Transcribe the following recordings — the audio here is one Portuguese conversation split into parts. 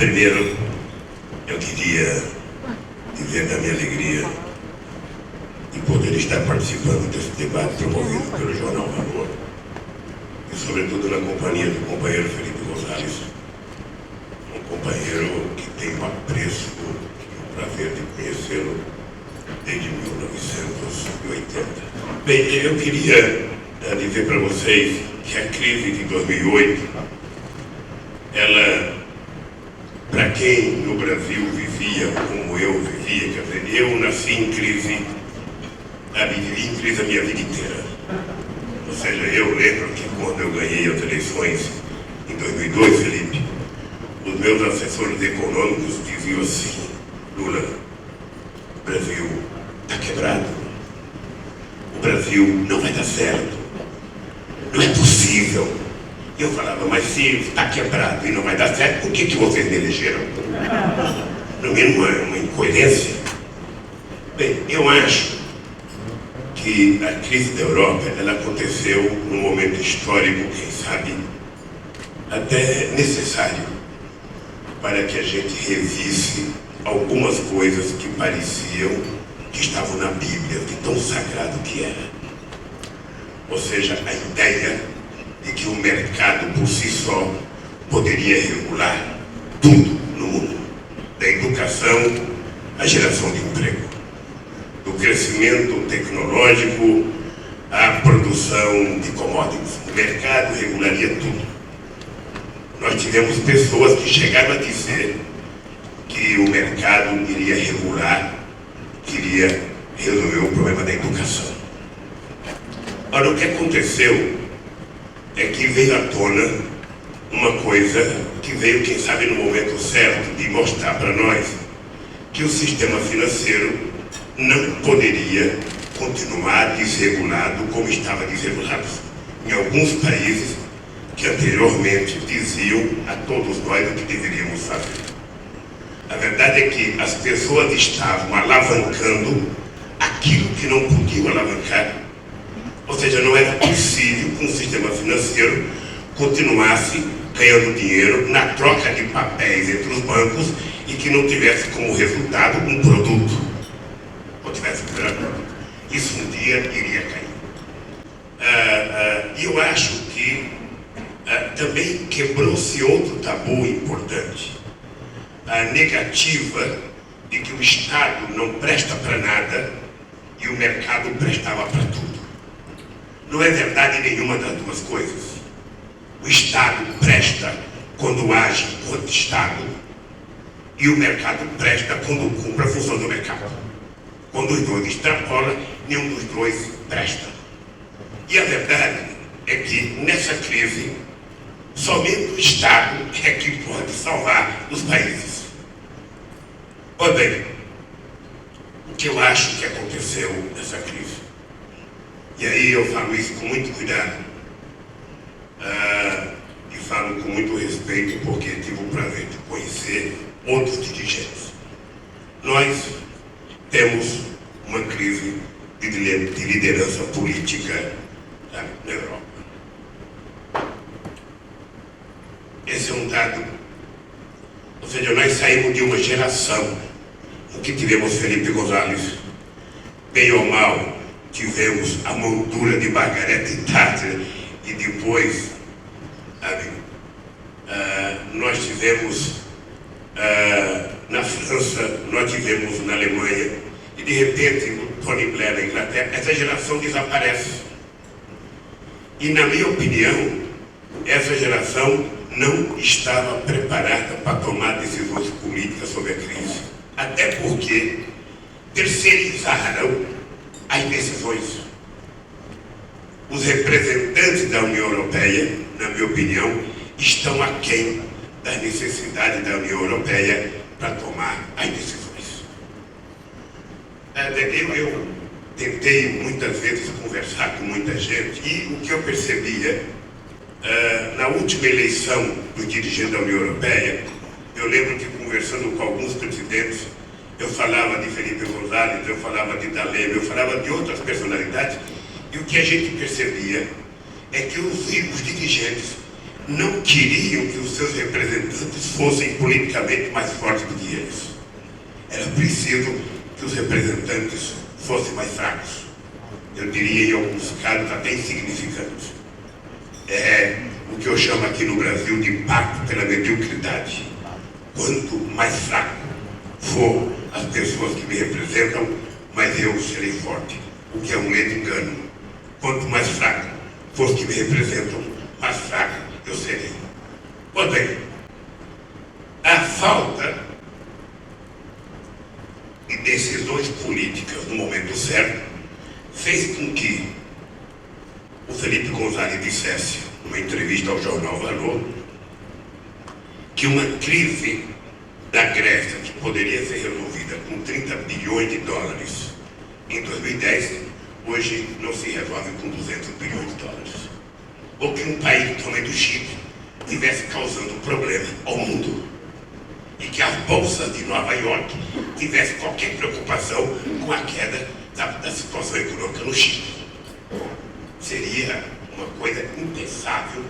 Primeiro, eu queria dizer da minha alegria de poder estar participando desse debate promovido pelo Jornal Valor e, sobretudo, na companhia do companheiro Felipe Gonzalez, um companheiro que tenho o apreço e o prazer de conhecê-lo desde 1980. Bem, eu queria dizer para vocês que a crise de 2008, ela, para quem no Brasil vivia como eu vivia, quer dizer, eu nasci em crise, vivi em crise a minha vida inteira. Ou seja, eu lembro que quando eu ganhei as eleições em 2002, Felipe, os meus assessores econômicos diziam assim: Lula, o Brasil está quebrado, o Brasil não vai dar certo, não é possível. Eu falava, mas se está quebrado e não vai dar certo, por que vocês me elegeram? No mínimo é uma incoerência. Bem, eu acho que a crise da Europa, ela aconteceu num momento histórico, quem sabe, até necessário, para que a gente revisse algumas coisas que pareciam que estavam na Bíblia, de tão sagrado que era. Ou seja, a ideia de que o mercado por si só poderia regular tudo no mundo, da educação à geração de emprego, do crescimento tecnológico à produção de commodities. O mercado regularia tudo. Nós tivemos pessoas que chegaram a dizer que o mercado iria regular, queria resolver o problema da educação. Ora, o que aconteceu é que veio à tona uma coisa que veio, quem sabe, no momento certo de mostrar para nós que o sistema financeiro não poderia continuar desregulado como estava desregulado em alguns países que anteriormente diziam a todos nós o que deveríamos fazer. A verdade é que as pessoas estavam alavancando aquilo que não podiam alavancar. Ou seja, não era possível que um sistema financeiro continuasse ganhando dinheiro na troca de papéis entre os bancos e que não tivesse como resultado um produto. Ou tivesse um produto. Isso um dia iria cair. E eu acho que também quebrou-se outro tabu importante. A negativa de que o Estado não presta para nada e o mercado prestava para tudo. Não é verdade nenhuma das duas coisas. O Estado presta quando age enquanto Estado e o mercado presta quando cumpre a função do mercado. Quando os dois extrapolam, nenhum dos dois presta. E a verdade é que nessa crise, somente o Estado é que pode salvar os países. Pois bem, o que eu acho que aconteceu nessa crise, e aí eu falo isso com muito cuidado e falo com muito respeito, porque tive o prazer de conhecer outros dirigentes. Nós temos uma crise de liderança política na Europa. Esse é um dado. Ou seja, nós saímos de uma geração em que tivemos Felipe Gonzalez, bem ou mal, tivemos a moldura de Margaret Thatcher e depois, nós tivemos na França, nós tivemos na Alemanha e de repente o Tony Blair na Inglaterra. Essa geração desaparece. E na minha opinião, essa geração não estava preparada para tomar decisões políticas sobre a crise. Até porque terceirizaram as decisões. Os representantes da União Europeia, na minha opinião, estão aquém das necessidades da União Europeia para tomar as decisões. Eu tentei muitas vezes conversar com muita gente e o que eu percebia na última eleição do dirigente da União Europeia, eu lembro que conversando com alguns presidentes, eu falava de Felipe Gonzalez, eu falava de Dalema, eu falava de outras personalidades, e o que a gente percebia é que os dirigentes não queriam que os seus representantes fossem politicamente mais fortes do que eles. Era preciso que os representantes fossem mais fracos. Eu diria, em alguns casos, até insignificantes. É o que eu chamo aqui no Brasil de pacto pela mediocridade. Quanto mais fraco for as pessoas que me representam, mais eu serei forte. O que é um ledo engano. Quanto mais fraco for os que me representam, mais fraco eu serei. Pois bem, a falta de decisões políticas no momento certo fez com que o Felipe González dissesse, numa entrevista ao jornal Valor, que uma crise da Grécia, que poderia ser resolvida com 30 bilhões de dólares em 2010, hoje não se resolve com 200 bilhões de dólares. Ou que um país do tamanho do Chile estivesse causando um problema ao mundo e que as bolsas de Nova York tivessem qualquer preocupação com a queda da situação econômica no Chile. Seria uma coisa impensável.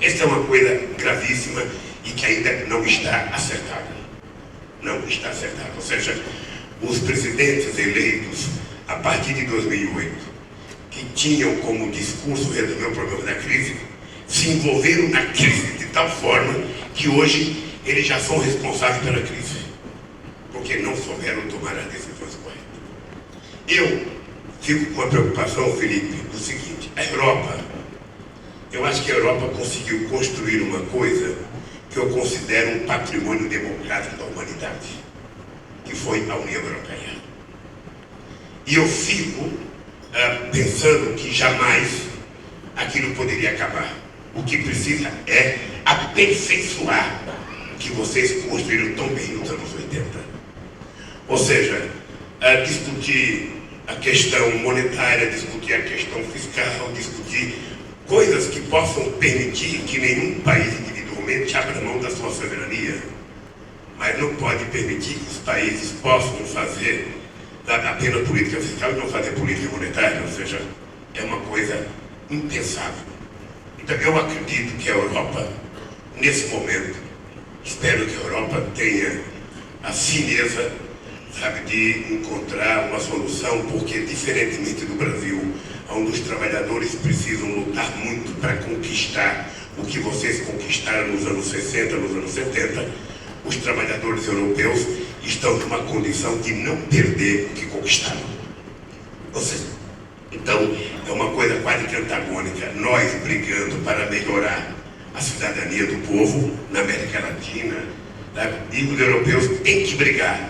Esta é uma coisa gravíssima e que ainda não está acertada. Não está acertada. Ou seja, os presidentes eleitos a partir de 2008, que tinham como discurso resolver o problema da crise, se envolveram na crise de tal forma que hoje eles já são responsáveis pela crise, porque não souberam tomar as decisões corretas. Eu fico com a preocupação, Felipe, do seguinte: a Europa, eu acho que a Europa conseguiu construir uma coisa que eu considero um patrimônio democrático da humanidade, que foi a União Europeia. E eu fico pensando que jamais aquilo poderia acabar. O que precisa é aperfeiçoar o que vocês construíram tão bem nos anos 80. Ou seja, discutir a questão monetária, discutir a questão fiscal, discutir coisas que possam permitir que nenhum país individualmente abra mão da sua soberania. Mas não pode permitir que os países possam fazer apenas política fiscal e não fazer política monetária. Ou seja, é uma coisa impensável. Então eu acredito que a Europa, nesse momento, espero que a Europa tenha a fineza, de encontrar uma solução, porque diferentemente do Brasil, onde os trabalhadores precisam lutar muito para conquistar o que vocês conquistaram nos anos 60, nos anos 70, os trabalhadores europeus estão numa condição de não perder o que conquistaram. Ou seja, então é uma coisa quase que antagônica, nós brigando para melhorar a cidadania do povo na América Latina, e os europeus têm que brigar,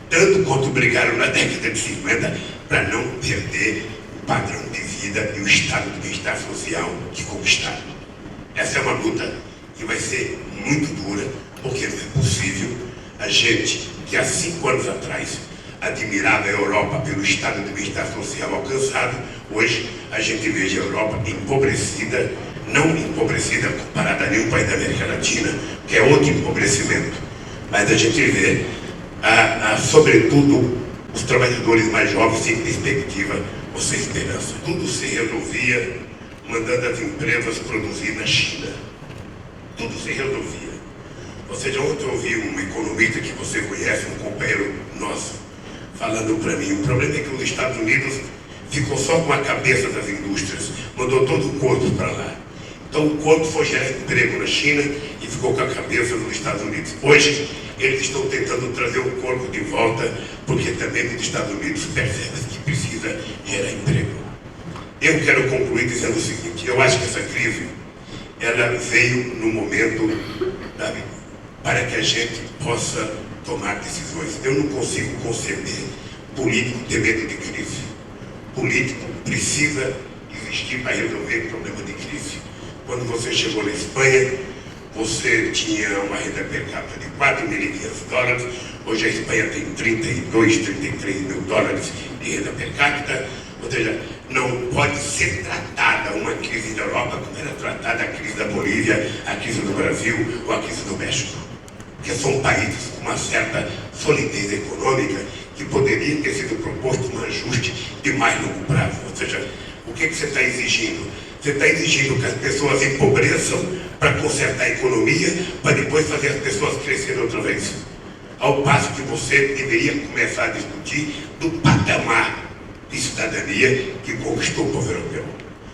tanto quanto brigaram na década de 50, para não perder o padrão de vida e o estado de bem-estar social que conquistaram. Essa é uma luta que vai ser muito dura, porque não é possível a gente que há 5 anos atrás admirava a Europa pelo estado de bem-estar social alcançado, hoje a gente veja a Europa empobrecida, não empobrecida comparada a nenhum país da América Latina, que é outro empobrecimento, mas a gente vê, sobretudo, os trabalhadores mais jovens sem perspectiva ou sem esperança. Tudo se resolvia mandando as empresas produzir na China. Tudo se resolvia. Ou seja, ontem eu ouvi um economista que você conhece, um companheiro nosso, falando para mim, o problema é que os Estados Unidos ficou só com a cabeça das indústrias, mandou todo o corpo para lá. Então o corpo foi gerar emprego na China e ficou com a cabeça dos Estados Unidos. Hoje eles estão tentando trazer o corpo de volta, porque também os Estados Unidos percebem que precisa gerar emprego. Eu quero concluir dizendo o seguinte: eu acho que essa crise, ela veio no momento, para que a gente possa tomar decisões. Eu não consigo conceber político ter medo de crise. Político precisa existir para resolver problema de crise. Quando você chegou na Espanha, você tinha uma renda per capita de $4.500, hoje a Espanha tem 32, 33 mil dólares de renda per capita, ou seja, não pode ser tratada uma crise da Europa como era tratada a crise da Bolívia, a crise do Brasil ou a crise do México, porque são países com uma certa solidez econômica que poderia ter sido proposto um ajuste de mais longo prazo. Ou seja, o que você está exigindo? Você está exigindo que as pessoas empobreçam para consertar a economia, para depois fazer as pessoas crescerem outra vez. Ao passo que você deveria começar a discutir do patamar de cidadania que conquistou o povo europeu.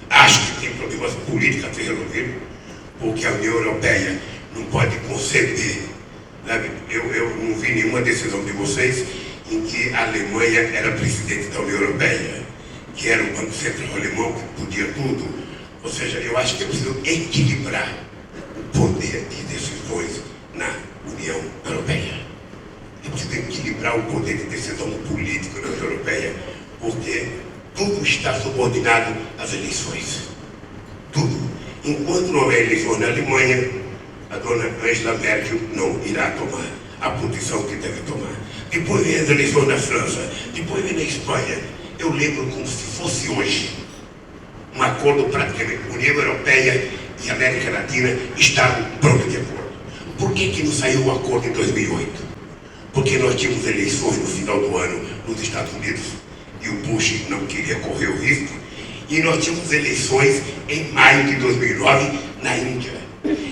Acho que tem problemas políticos a ser resolvidos, porque a União Europeia não pode conceber, sabe? Eu não vi nenhuma decisão de vocês em que a Alemanha era presidente da União Europeia, que era o Banco Central Alemão, que podia tudo. Ou seja, eu acho que é preciso equilibrar o poder de decisões na União Europeia. É preciso equilibrar o poder de decisão político na União Europeia, porque tudo está subordinado às eleições. Tudo. Enquanto não houver eleições na Alemanha, a dona Angela Merkel não irá tomar a posição que deve tomar. Depois vem as eleições na França, depois vem na Espanha. Eu lembro como se fosse hoje um acordo praticamente. União Europeia e América Latina estavam prontos de acordo. Por que não saiu o acordo em 2008? Porque nós tínhamos eleições no final do ano nos Estados Unidos e o Bush não queria correr o risco. E nós tínhamos eleições em maio de 2009 na Índia.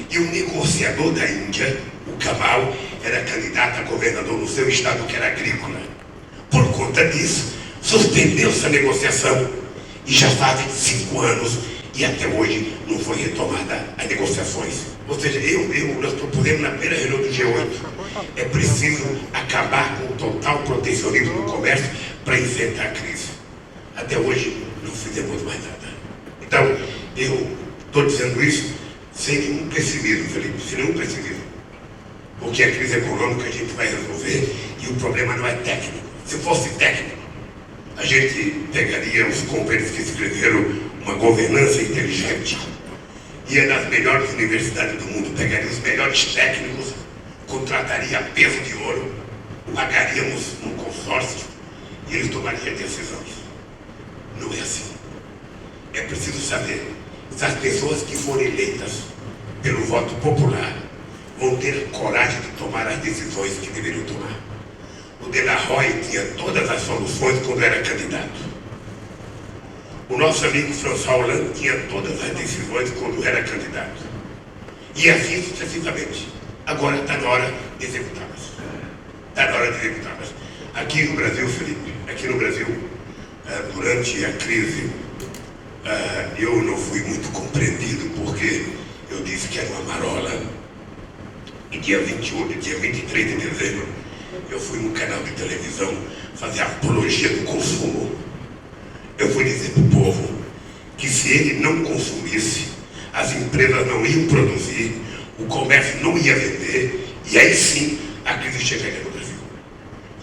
E o negociador da Índia, o Kamal, era candidato a governador no seu estado, que era agrícola. Por conta disso, suspendeu essa negociação. E já fazem 5 anos e até hoje não foi retomada as negociações. Ou seja, nós proponemos na primeira reunião do G8, é preciso acabar com o total protecionismo no comércio para enfrentar a crise. Até hoje não fizemos mais nada. Então, eu estou dizendo isso sem nenhum pessimismo, Felipe, sem nenhum pessimismo. Porque a crise econômica a gente vai resolver e o problema não é técnico. Se fosse técnico, a gente pegaria os companheiros que escreveram Uma Governança Inteligente, ia nas melhores universidades do mundo, pegaria os melhores técnicos, contrataria a peso de ouro, pagaríamos um consórcio e eles tomariam decisões. Não é assim. É preciso saber se as pessoas que forem eleitas pelo voto popular vão ter coragem de tomar as decisões que deveriam tomar. O De La Roy tinha todas as soluções quando era candidato. O nosso amigo François Hollande tinha todas as decisões quando era candidato. E assim sucessivamente. Agora está na hora de executá-las. Está na hora de executá-las. Aqui no Brasil, Felipe, aqui no Brasil, durante a crise, eu não fui muito compreendido porque eu disse que era uma marola. E dia 23 de dezembro, eu fui num canal de televisão fazer apologia do consumo. Eu fui dizer para o povo que se ele não consumisse, as empresas não iam produzir, o comércio não ia vender, e aí sim a crise chegaria no Brasil.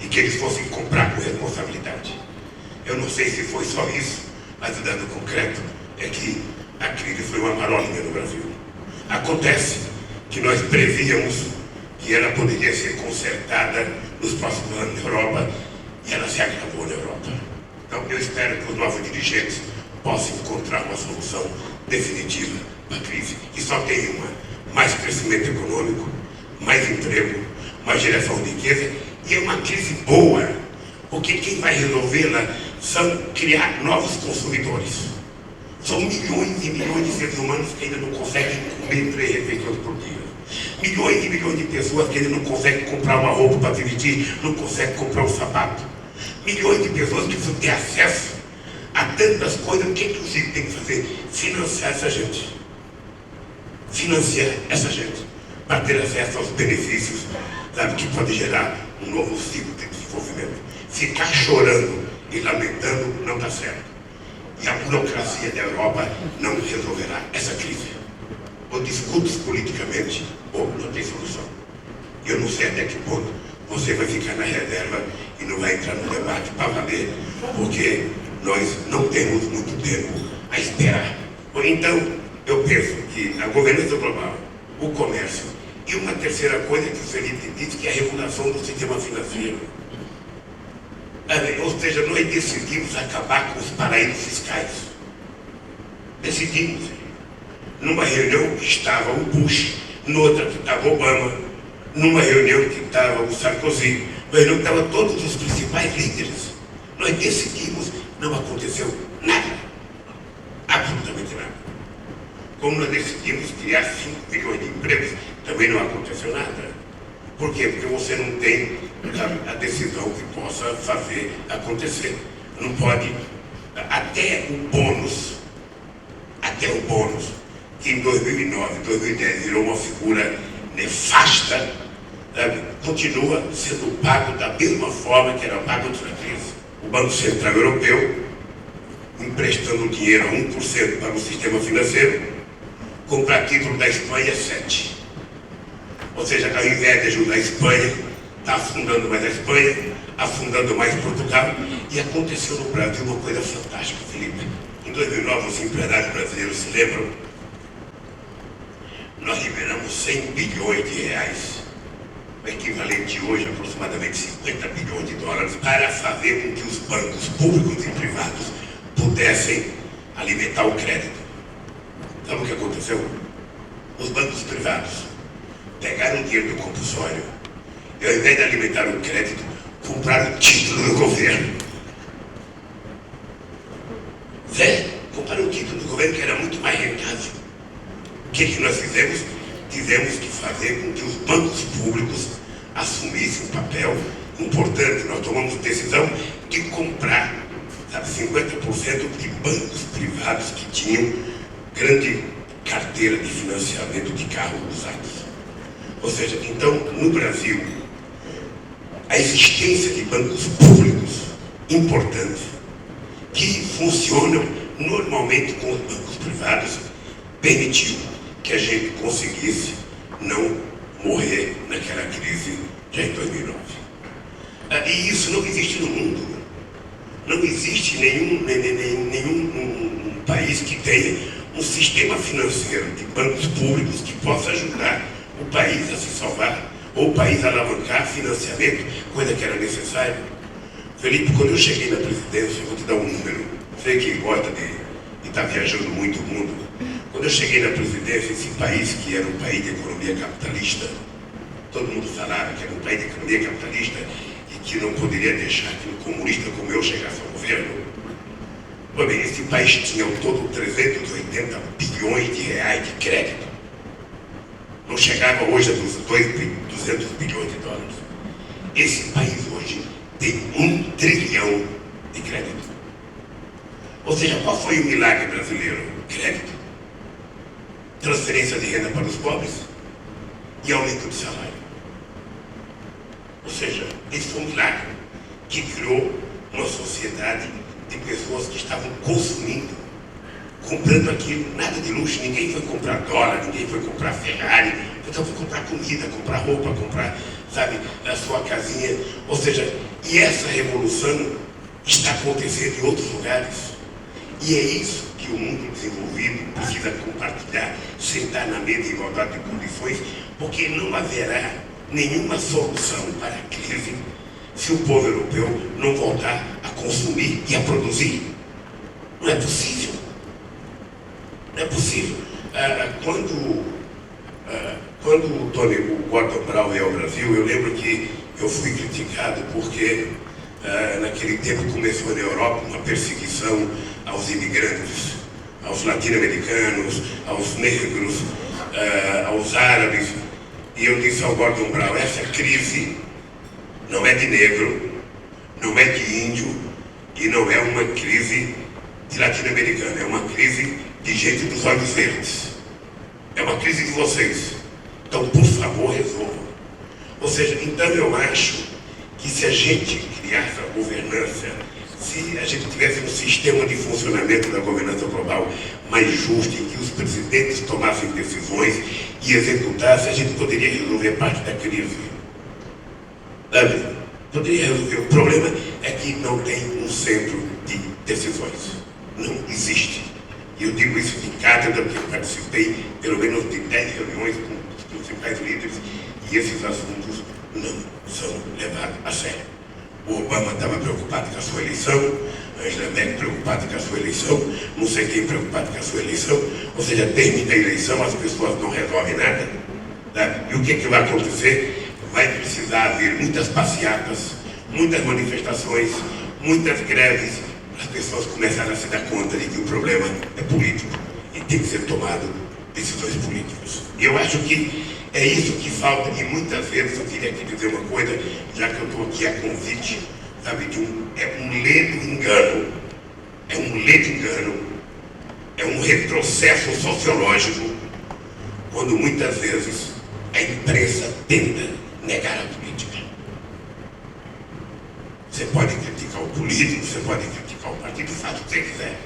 E que eles fossem comprar com responsabilidade. Eu não sei se foi só isso, mas o dado concreto é que a crise foi uma marolinha no Brasil. Acontece que nós prevíamos que ela poderia ser consertada nos próximos anos na Europa, e ela se agravou na Europa. Então eu espero que os novos dirigentes possam encontrar uma solução definitiva para a crise. E só tem uma: mais crescimento econômico, mais emprego, mais geração de riqueza, e é uma crise boa, porque quem vai resolvê-la são criar novos consumidores. São milhões e milhões de seres humanos que ainda não conseguem comer 3 refeições por dia. Milhões e milhões de pessoas que ainda não conseguem comprar uma roupa para se vestir, não conseguem comprar um sapato. Milhões de pessoas que precisam ter acesso a tantas coisas. O que o Chico tem que fazer? Financiar essa gente. Financiar essa gente para ter acesso aos benefícios, sabe, que pode gerar um novo ciclo de desenvolvimento. Ficar chorando e lamentando não dá certo. E a burocracia da Europa não resolverá essa crise. Ou discute politicamente, ou não tem solução. Eu não sei até que ponto você vai ficar na reserva e não vai entrar no debate para valer, porque nós não temos muito tempo a esperar. Então, eu penso que a governança global, o comércio, e uma terceira coisa que o Felipe disse, que é a regulação do sistema financeiro. Ou seja, nós decidimos acabar com os paraísos fiscais. Decidimos. Numa reunião que estava o Bush, noutra que estava o Obama, numa reunião que estava o Sarkozy, numa reunião que estavam todos os principais líderes. Nós decidimos, não aconteceu nada. Absolutamente nada. como nós decidimos criar 5 milhões de empregos, também não aconteceu nada. Por quê? Porque você não tem a decisão que possa fazer acontecer. Não pode, até o bônus, que em 2009, 2010 virou uma figura nefasta, sabe? Continua sendo pago da mesma forma que era pago antes da crise. O Banco Central Europeu, emprestando dinheiro a 1% para o sistema financeiro, comprar título da Espanha 7%. Ou seja, ao invés de ajudar a Espanha, está afundando mais a Espanha, afundando mais Portugal. E aconteceu no Brasil uma coisa fantástica, Felipe. Em 2009, os empresários brasileiros se lembram, nós liberamos 100 bilhões de reais, o equivalente hoje a aproximadamente 50 bilhões de dólares, para fazer com que os bancos públicos e privados pudessem alimentar o crédito. Sabe o que aconteceu? Os bancos privados pegaram o dinheiro do compulsório e, ao invés de alimentar o crédito, compraram o título do governo. Compraram o título do governo, que era muito mais rentável. O que nós fizemos? Tivemos que fazer com que os bancos públicos assumissem um papel importante. Nós tomamos decisão de comprar 50% de bancos privados que tinham grande carteira de financiamento de carros usados. Ou seja, então, no Brasil, a existência de bancos públicos importantes, que funcionam normalmente com os bancos privados, permitiu que a gente conseguisse não morrer naquela crise já em 2009. E isso não existe no mundo. Não existe nenhum país que tenha um sistema financeiro de bancos públicos que possa ajudar o país a se salvar, ou o país a alavancar financiamento, coisa que era necessária. Felipe, quando eu cheguei na presidência, eu vou te dar um número, sei que gosta de estar viajando muito o mundo. Quando eu cheguei na presidência, esse país que era um país de economia capitalista, todo mundo falava que era um país de economia capitalista e que não poderia deixar que um comunista como eu chegasse ao governo. Pois bem, esse país tinha ao todo 380 bilhões de reais de crédito. Não chegava hoje a 200 bilhões de dólares. Esse país hoje tem 1 trilhão de crédito. Ou seja, qual foi o milagre brasileiro? Crédito. Transferência de renda para os pobres e aumento de salário. Ou seja, esse foi um milagre que criou uma sociedade de pessoas que estavam consumindo, comprando aquilo, nada de luxo. Ninguém foi comprar dólar, ninguém foi comprar Ferrari, então foi comprar comida, comprar roupa, comprar, sabe, a sua casinha. Ou seja, e essa revolução está acontecendo em outros lugares. E é isso que o mundo desenvolvido precisa compartilhar, sentar na mesa em igualdade de condições, porque não haverá nenhuma solução para a crise se o povo europeu não voltar a consumir e a produzir. Não é possível. Não é possível. Quando o Gordon Brown veio ao Brasil, eu lembro que eu fui criticado porque naquele tempo começou na Europa uma perseguição aos imigrantes, aos latino-americanos, aos negros, aos árabes. E eu disse ao Gordon Brown, essa crise não é de negro, não é de índio e não é uma crise de latino-americano, é uma crise de gente dos olhos verdes. É uma crise de vocês. Então, por favor, resolvam. Ou seja, então eu acho que se a gente criasse a governança, se a gente tivesse um sistema de funcionamento da governança global mais justo, em que os presidentes tomassem decisões e executassem, a gente poderia resolver parte da crise. Sabe? Poderia resolver. O problema é que não tem um centro de decisões. Não existe. E eu digo isso de cátedra, porque eu participei pelo menos de 10 reuniões com os principais líderes, e esses assuntos não são levados a sério. O Obama estava preocupado com a sua eleição, a Angela Merkel preocupada com a sua eleição, não sei quem preocupado com a sua eleição, ou seja, termina a eleição, as pessoas não resolvem nada. Tá? E o que vai acontecer? Vai precisar haver muitas passeatas, muitas manifestações, muitas greves, para as pessoas começarem a se dar conta de que o problema é político e tem que ser tomado decisões políticas. E eu acho que é isso que falta, e muitas vezes eu queria aqui dizer uma coisa, já que eu estou aqui a convite, sabe, é um ledo engano, é um retrocesso sociológico, quando muitas vezes a imprensa tenta negar a política. Você pode criticar o político, você pode criticar o partido, faz o que você quiser,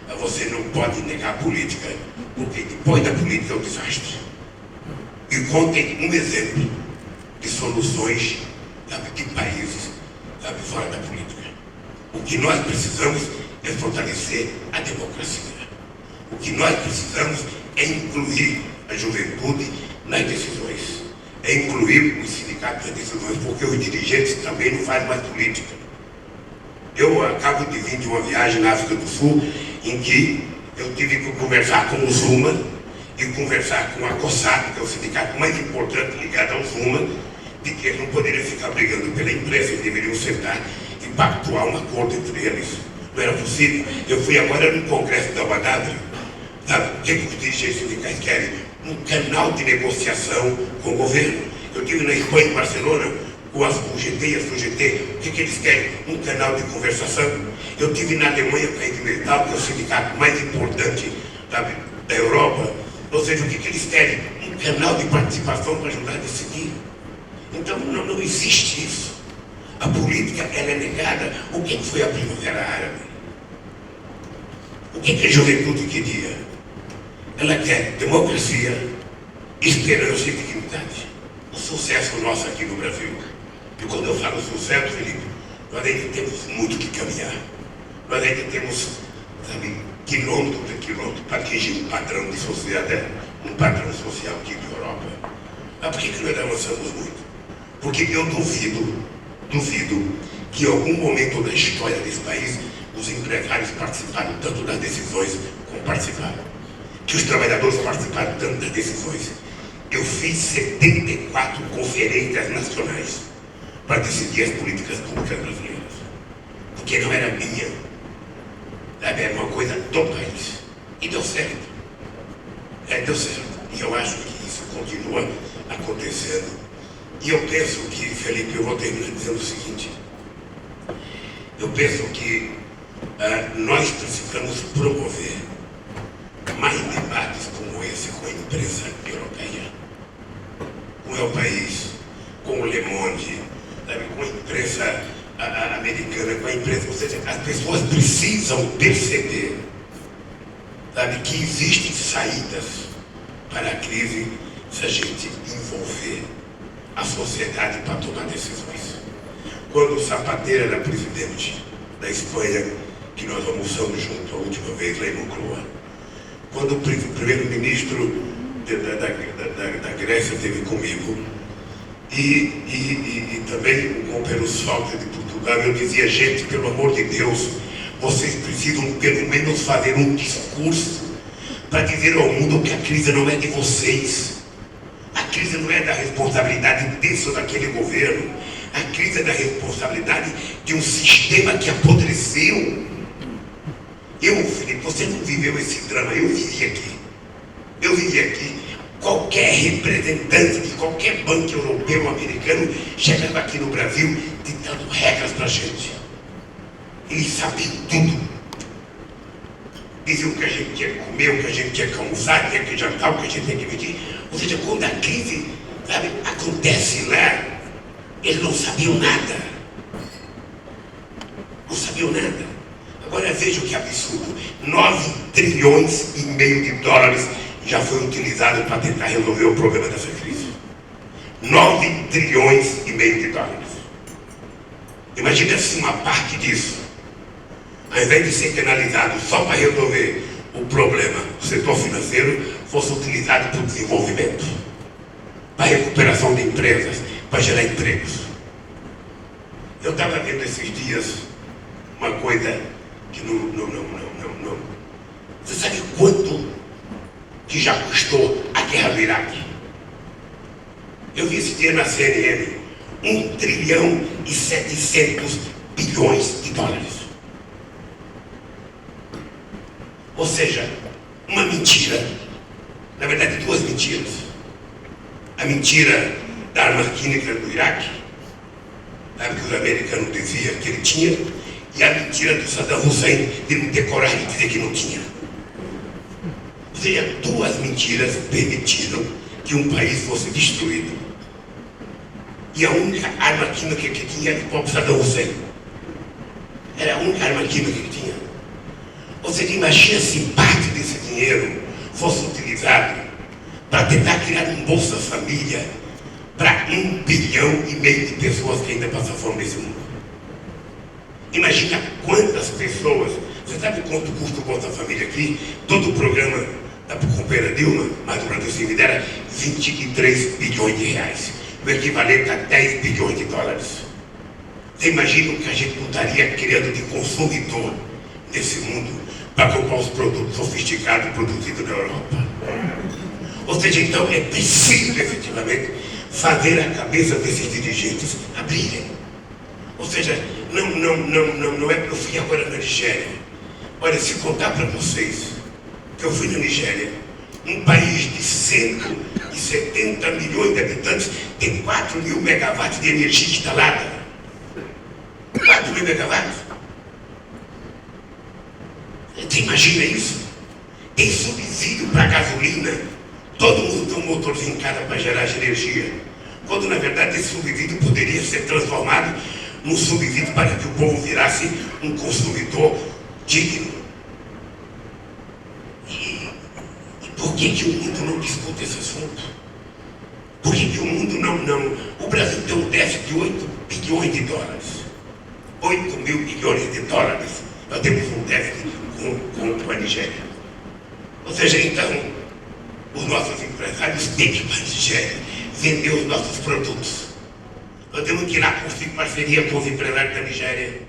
mas você não pode negar a política, porque depois da política é um desastre. E contem um exemplo de soluções, sabe, de países, sabe, fora da política. O que nós precisamos é fortalecer a democracia. O que nós precisamos é incluir a juventude nas decisões. É incluir os sindicatos nas decisões, porque os dirigentes também não fazem mais política. Eu acabo de vir de uma viagem na África do Sul, em que eu tive que conversar com o Zuma e conversar com a COSAP, que é o sindicato mais importante ligado ao Zuma, de que eles não poderiam ficar brigando pela imprensa, eles deveriam sentar e pactuar um acordo entre eles. Não era possível. Eu fui agora no Congresso da UAW, sabe? O que os dirigentes sindicais querem? Um canal de negociação com o governo. Eu estive na Espanha, em Barcelona, com o GT e a SUGT. O que eles querem? Um canal de conversação. Eu estive na Alemanha com a Metal, que é o sindicato mais importante, sabe, da Europa. Ou seja, o que eles querem? Um canal de participação para ajudar a decidir. Então não existe isso. A política, ela é negada. O que foi a Primavera Árabe? O que a juventude queria? Ela quer democracia, esperança e dignidade. O sucesso nosso aqui no Brasil. E quando eu falo sucesso, Felipe, nós ainda temos muito que caminhar. Nós ainda temos, sabe, quilômetro para atingir um padrão de sociedade, um padrão social aqui de Europa. Mas por que nós avançamos muito? Porque eu duvido que em algum momento da história desse país os empresários participaram tanto das decisões como participaram. Que os trabalhadores participaram tanto das decisões. Eu fiz 74 conferências nacionais para decidir as políticas públicas brasileiras. Porque não era minha. Sabe, era uma coisa do país. E deu certo. Deu certo. E eu acho que isso continua acontecendo. E eu penso que, Felipe, eu vou terminar dizendo o seguinte. Eu penso que nós precisamos promover mais debates como esse com a imprensa europeia, com o meu país, com o Le Monde, sabe, com a imprensa americana, com a imprensa, ou seja, as pessoas precisam perceber, sabe, que existem saídas para a crise se a gente envolver a sociedade para tomar decisões. Quando o Zapatero era presidente da Espanha, que nós almoçamos junto a última vez lá em Moncloa, quando o primeiro-ministro da Grécia esteve comigo, e também com o Pedro Salta de Portugal, eu dizia, gente, pelo amor de Deus, vocês precisam pelo menos fazer um discurso para dizer ao mundo que a crise não é de vocês. A crise não é da responsabilidade desse ou daquele governo. A crise é da responsabilidade de um sistema que apodreceu. Felipe, você não viveu esse drama, eu vivi aqui. Eu vivi aqui. Qualquer representante de qualquer banco europeu, americano, chegava aqui no Brasil ditando regras para a gente. Eles sabiam tudo. Diziam o que a gente tinha que comer, o que a gente tinha que almoçar, tinha que jantar, o que a gente tinha que vestir. Ou seja, quando a crise, sabe, acontece lá, eles não sabiam nada. Não sabiam nada. Agora veja que absurdo. 9 trilhões e meio de dólares já foi utilizado para tentar resolver o problema dessa crise. 9 trilhões e meio de dólares. Imagina se uma parte disso, ao invés de ser canalizado só para resolver o problema do setor financeiro, fosse utilizado para o desenvolvimento, para a recuperação de empresas, para gerar empregos. Eu estava vendo esses dias uma coisa que não. Você sabe quanto que já custou a guerra do Iraque? Eu vi esse dia na CNN, 1 trilhão e 700 bilhões de dólares. Ou seja, uma mentira. na verdade, duas mentiras. A mentira da arma química do Iraque, sabe, que os americanos diziam que ele tinha, e a mentira do Saddam Hussein de não ter coragem de dizer que não tinha. Ou seja, duas mentiras permitiram que um país fosse destruído. E a única arma química que tinha era o próprio Saddam Hussein. Era a única arma química que tinha. Ou seja, imagina se parte desse dinheiro fosse utilizado para tentar criar um Bolsa Família para 1,5 bilhão de pessoas que ainda passam fome nesse mundo. Imagina quantas pessoas. Você sabe quanto custa o Bolsa Família aqui? Todo o programa da companheira Dilma, mais do Brasil Sem Vida, era 23 bilhões de reais. O equivalente a 10 bilhões de dólares. Você imagina o que a gente não estaria criando de consumidor nesse mundo para comprar os produtos sofisticados produzidos na Europa? Ou seja, então é preciso efetivamente fazer a cabeça desses dirigentes abrirem. Ou seja, não é que eu fui agora na Nigéria. Olha, se contar para vocês que eu fui na Nigéria, um país de 170 milhões de habitantes, tem 4 mil megawatts de energia instalada. 4 mil megawatts. Você imagina isso? Tem subsídio para gasolina. Todo mundo tem um motorzinho em casa para gerar energia. Quando, na verdade, esse subsídio poderia ser transformado num subsídio para que o povo virasse um consumidor digno. E por que o mundo não discute esse assunto? Por que o mundo não... O Brasil tem um déficit de 8 bilhões de dólares. 8 mil bilhões de dólares. Nós temos um déficit com a Nigéria. Ou seja, então, os nossos empresários têm que ir para a Nigéria vender os nossos produtos. Nós temos que ir lá construir parceria com os empresários da Nigéria.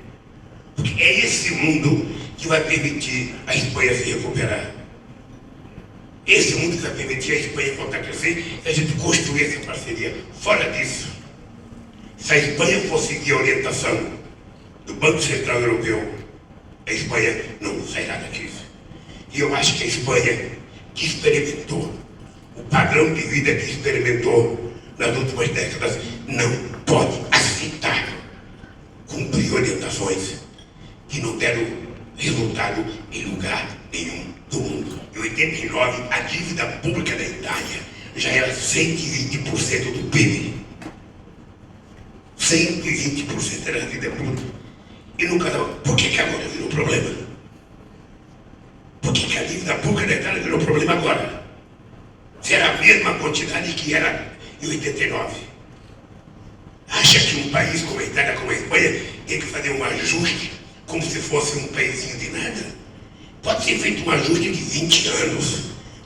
Porque é esse mundo que vai permitir a Espanha se recuperar. Esse mundo que vai permitir a Espanha voltar a crescer se a gente construir essa parceria. Fora disso, se a Espanha for seguir a orientação do Banco Central Europeu, a Espanha não sairá da crise. E eu acho que a Espanha, que experimentou o padrão de vida que experimentou nas últimas décadas, não pode aceitar cumprir orientações que não deram resultado em lugar nenhum do mundo. Em 89, a dívida pública da Itália já era 120% do PIB. 120% era a dívida pública. E nunca dava. Por que agora virou problema? Por que a dívida pública da Itália virou problema agora? Se era a mesma quantidade que era em 89. Acha que um país como a Itália, como a Espanha, tem que fazer um ajuste como se fosse um paísinho de nada? Pode ser feito um ajuste de 20 anos,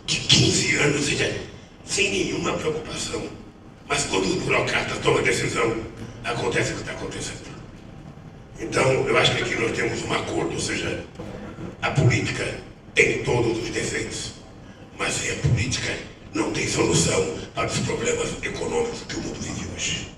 de 15 anos, ou seja, sem nenhuma preocupação. Mas quando os burocratas tomam a decisão, acontece o que está acontecendo. Então, eu acho que aqui nós temos um acordo, ou seja, a política tem todos os defeitos, mas sem a política não tem solução para os problemas econômicos que o mundo vive hoje.